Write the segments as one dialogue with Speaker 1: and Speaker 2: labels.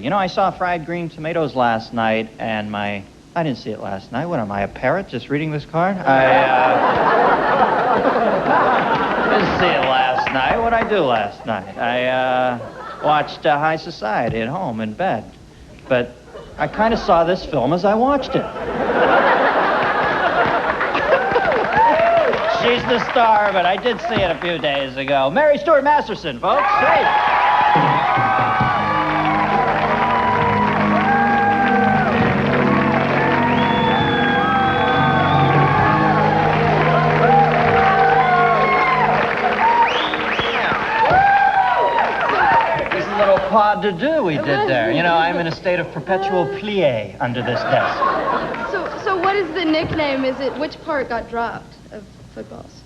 Speaker 1: You know, I saw Fried Green Tomatoes last night, and I didn't see it last night. What, am I, a parrot just reading this card? I didn't see it last night. What'd I do last night? I watched High Society at home in bed. But I kind of saw this film as I watched it. She's the star, but I did see it a few days ago. Mary Stuart Masterson, folks. Hey. Pas de deux we did there. You know, I'm in a state of perpetual plie under this desk.
Speaker 2: So what is the nickname? Is it, which part got dropped of footballs?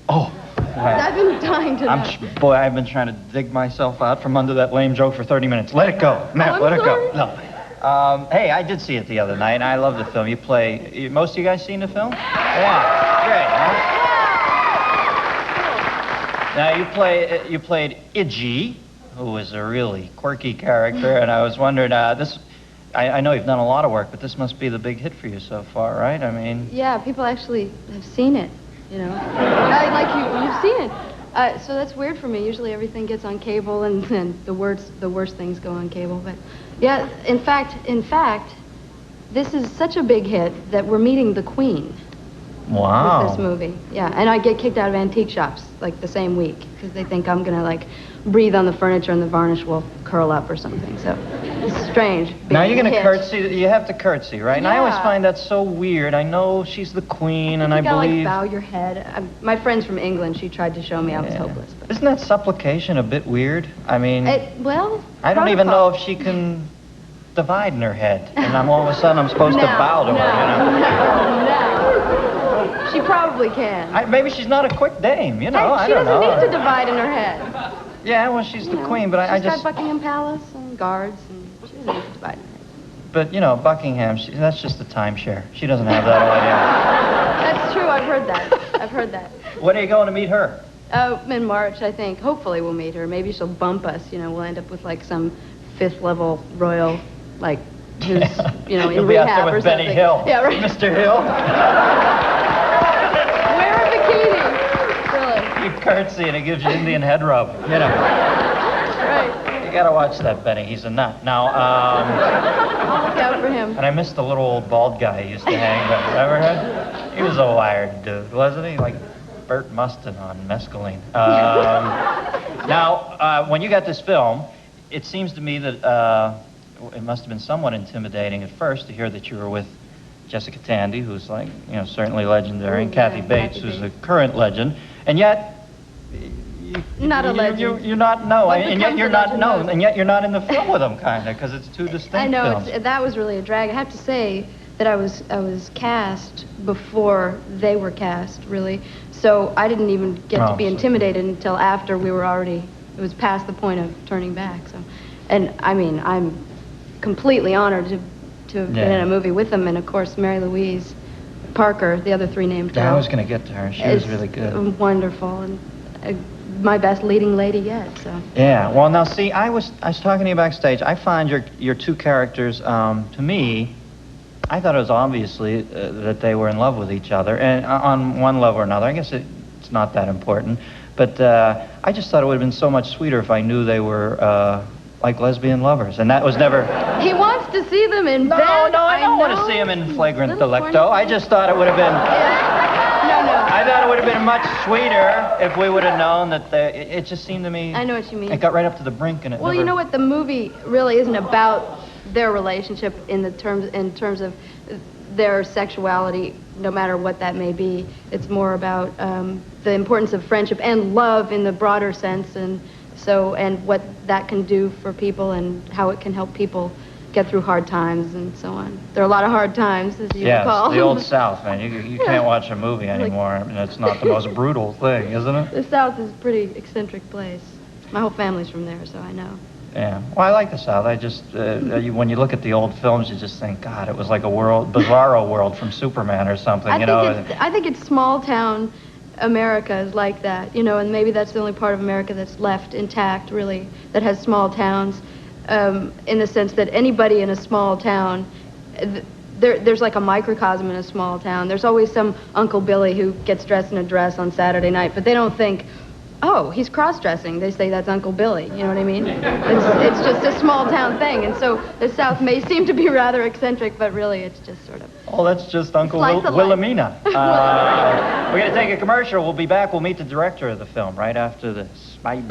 Speaker 1: Oh.
Speaker 2: I've been dying to know.
Speaker 1: Boy, I've been trying to dig myself out from under that lame joke for 30 minutes. Let it go. Matt, let it go. No. Hey, I did see it the other night, and I love the film. Most of you guys seen the film? Yeah. Great, huh? Now, you played Iggy, who was a really quirky character, and I was wondering, I know you've done a lot of work, but this must be the big hit for you so far, right? I mean...
Speaker 2: Yeah, people actually have seen it, you know. You've seen it. So that's weird for me. Usually everything gets on cable, and then the worst things go on cable. But yeah, in fact, this is such a big hit that we're meeting the Queen.
Speaker 1: Wow.
Speaker 2: With this movie, yeah. And I get kicked out of antique shops, like, the same week, because they think I'm gonna, like, breathe on the furniture and the varnish will curl up or something, so it's strange.
Speaker 1: Now you're gonna curtsy, you have to curtsy, right? And
Speaker 2: yeah.
Speaker 1: I always find that so weird. I know she's the Queen, and I believe...
Speaker 2: You gotta, like, bow your head. My friend's from England, she tried to show me I was hopeless. But...
Speaker 1: Isn't that supplication a bit weird? I mean...
Speaker 2: Well,
Speaker 1: I don't even know if she can divide in her head, and all of a sudden I'm supposed to bow to her, you know?
Speaker 2: No. She probably can.
Speaker 1: Maybe she's not a quick dame, you know, I don't know.
Speaker 2: She doesn't need to divide in her head.
Speaker 1: Yeah, well, she's the Queen, but I just...
Speaker 2: She's got Buckingham Palace and guards, and she doesn't need to divide in her head.
Speaker 1: But, you know, Buckingham, that's just a timeshare. She doesn't have that idea.
Speaker 2: That's true, I've heard that.
Speaker 1: When are you going to meet her?
Speaker 2: In March, I think. Hopefully we'll meet her. Maybe she'll bump us, you know, we'll end up with, like, some fifth-level royal, like, who's, you know, in rehab or something.
Speaker 1: Benny Hill.
Speaker 2: Yeah, right.
Speaker 1: Mr. Hill. You curtsy and it gives you Indian head rub, you know.
Speaker 2: Right.
Speaker 1: You gotta watch that, Benny. He's a nut. Now,
Speaker 2: look out for him.
Speaker 1: And I miss the little old bald guy he used to hang with. Ever heard? He was a wired dude, wasn't he? Like Burt Mustin on mescaline. Now, when you got this film, it seems to me that it must have been somewhat intimidating at first to hear that you were with Jessica Tandy, who's, like, you know, certainly legendary, and Kathy Bates, who's a current legend. And yet,
Speaker 2: not a legend.
Speaker 1: You're not, no, and yet you're not known, and yet you're not in the film with them, kind of, because it's two distinct films.
Speaker 2: I know, that was really a drag. I have to say that I was cast before they were cast, really. So I didn't even get to be intimidated until after it was past the point of turning back. So, and I mean, I'm completely honored to have been in a movie with them, and of course, Mary Louise Parker, the other three named girl.
Speaker 1: Yeah, I was going to get to her. She was really good.
Speaker 2: Wonderful, and my best leading lady yet. So.
Speaker 1: Yeah. Well, now see, I was talking to you backstage. I find your two characters, to me, I thought it was obviously that they were in love with each other, and on one level or another. I guess it's not that important, but I just thought it would have been so much sweeter if I knew they were like lesbian lovers, and that was never...
Speaker 2: He wants to see them in bed.
Speaker 1: No, I don't want to see them in flagrant delicto. I just thought it would have been...
Speaker 2: No.
Speaker 1: I thought it would have been much sweeter if we would have known that it just seemed to me...
Speaker 2: I know what you mean.
Speaker 1: It got right up to the brink, and it
Speaker 2: Well, you know what? The movie really isn't about their relationship in terms of their sexuality, no matter what that may be. It's more about the importance of friendship and love in the broader sense, and what that can do for people and how it can help people get through hard times and so on. There are a lot of hard times, as you recall.
Speaker 1: Yes, the old South, man. You can't watch a movie anymore. I mean, it's not the most brutal thing, isn't it?
Speaker 2: The South is a pretty eccentric place. My whole family's from there, so I know.
Speaker 1: Yeah. Well, I like the South. I just, when you look at the old films, you just think, God, it was like a bizarro world from Superman or something, you know?
Speaker 2: I think it's small town America is like that, you know, and maybe that's the only part of America that's left intact, really, that has small towns. in the sense that anybody in a small town, there's like a microcosm in a small town. There's always some Uncle Billy who gets dressed in a dress on Saturday night, but they don't think, oh, he's cross-dressing. They say that's Uncle Billy, you know what I mean? It's just a small town thing, and so the South may seem to be rather eccentric, but really it's just sort of...
Speaker 1: Oh, that's just Uncle
Speaker 2: Slice of life.
Speaker 1: Wilhelmina. We're going to take a commercial. We'll be back. We'll meet the director of the film right after this. Bye.